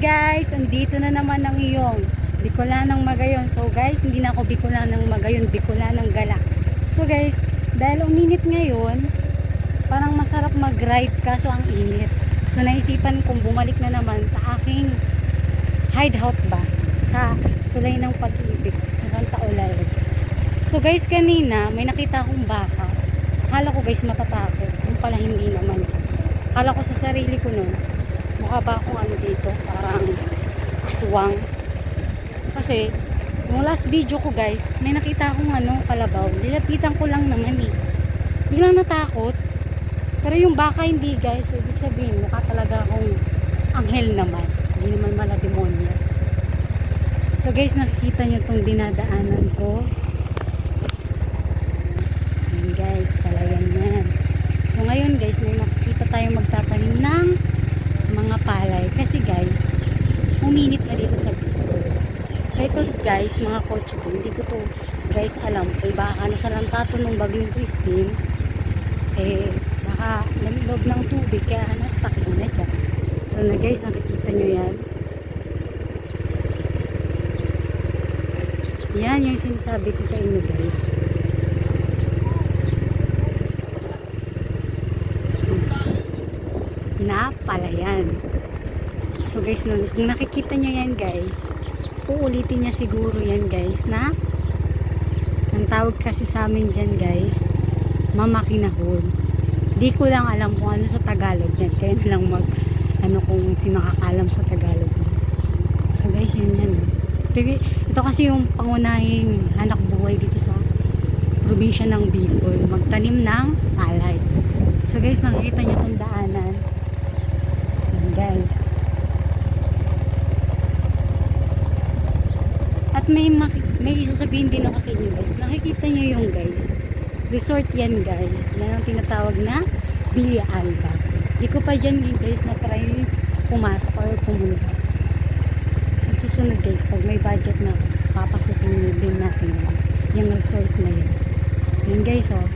guys, andito na naman ang iyong Bicolanang Magayon. So guys, hindi na ako Bicolanang Magayon, Bicolanang Gala. So guys, dahil uminit ngayon, parang masarap mag-rides kaso ang init. So naisipan kong bumalik na naman sa aking hideout ba sa Tulay ng Pag-ibig sa Santa Eulalia. So guys, kanina may nakita akong baka. Akala ko guys matatakot, yung pala hindi naman. Akala ko sa sarili ko nun, mukha ba akong ano dito, parang aswang. Kasi yung last video ko guys, may nakita akong kalabaw. Nilapitan ko lang naman eh. Biglang natakot. Pero yung baka hindi guys, so, ibig sabihin mukha talaga akong anghel naman. Hindi naman mala demonyo. So guys, nakikita nyo itong dinadaanan ko. Ayan guys, palayan yan. So ngayon guys, may makikita tayong magtatanim ng mga palay. Kasi guys, uminit na dito sa Bicol. So ito guys, mga kotse ko, hindi ko to guys alam kung baka nasa lantato ng bagyong Christine, eh baka nalilog ng tubig kaya na-stuck na dyan. So na guys, nakikita nyo yan. Yan yung sinasabi ko sa inyo guys. Na palayan. So guys, kung nakikita nyo yan guys, uulitin niya siguro yan guys na ang tawag kasi sa amin dyan guys, mamakinahon. Di ko lang alam kung ano sa Tagalog yan, kaya na lang kung sino nakakalam sa Tagalog. So guys, yan. Ito kasi yung pangunahing hanap buhay dito sa probinsya ng Bicol, magtanim ng palay. So guys, nakikita nyo itong daanan. Yan guys. At may isasabihin din ako sa inyo guys. Nakikita nyo yung guys, resort yan guys. Yan ang tinatawag na Villa Alba. Di ko pa dyan guys na try pumasok or pumunta. Sa susunod guys, pag may budget na, papasukin din natin yung resort na yun. Yun guys oh.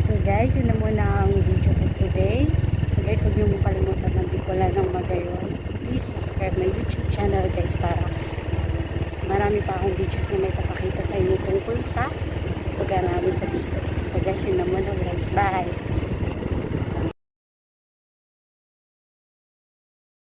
So guys, yun na muna ang video ko today. So guys, huwag niyo mo kalimutan ng Bicolanang Magayon. Please subscribe my YouTube channel guys para marami pa akong videos na may papakita sa inyo tungkol sa lugar namin sa Bicol. So guys, yun na muna guys. Bye!